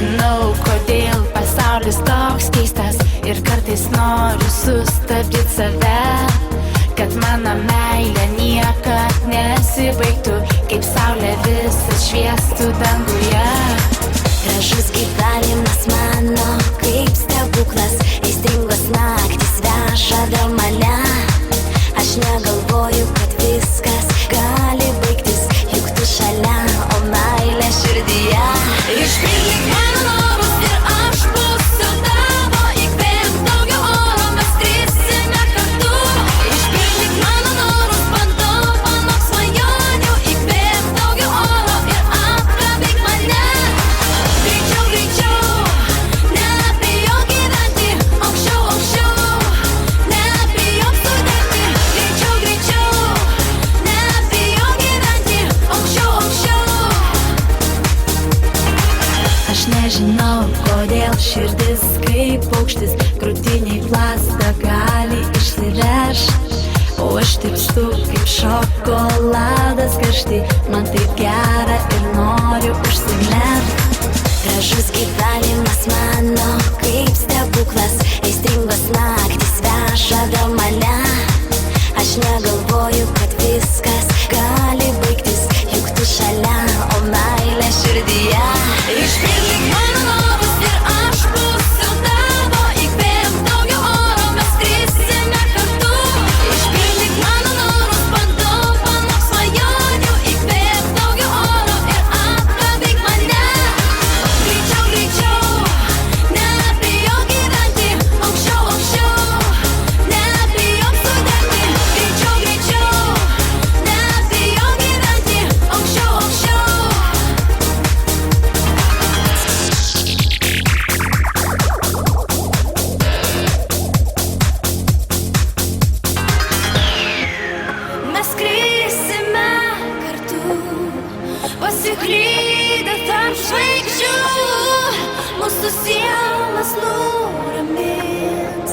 Nežinau, kodėl pasaulis toks keistas ir kartais noriu sustabdyti save, kad mano meilė niekad nesibaigtų, kaip saulė visas šviestų danguje. Gražus gyvenimas mano kaip stebuklas, aistringos naktys veža vėl mane. Aš negalvoju, kad viskas gali baigtis, juk tu šalia, o meilė širdyje. Išpildyk mano norus ir aš būsiu tavo, įkvėpk daugiau oro, mes skrisime kartu. Išpildyk mano norus, padovanok svajonių, įkvėpk daugiau oro ir apkabink mane. Greičiau, greičiau, nebijok gyventi, aukščiau, aukščiau, nebijok sudegti. Greičiau, greičiau, nebijok gyventi, aukščiau, aukščiau. Aš nežinau, kodėl širdis kaip paukštis krūtiniai plazda gali išsiveš, o aš tirpstu kaip šokoladas karšti, man taip gera ir noriu užsimerkt. Gražus gyvenimas mano kaip stebuklas, aistringos naktys veža vėl mane. Aš negalvoju, kad viskas gali baigtis, juk tu šalia, o meilė širdyje. Išpildyk mano norus ir aš būsiu tavo, įkvėpk daugiau oro, mes skrisime kartu. Išpildyk mano norus, padovanok svajonių, įkvėpk daugiau oro ir apkabink mane. Greičiau, greičiau, nebijok gyventi, aukščiau, aukščiau, nebijok sudegti. Greičiau, greičiau, nebijok gyventi, aukščiau, aukščiau. Mes skrisime kartu, pasiklydę tarp žvaigždžių, mūsų sielas nuramins.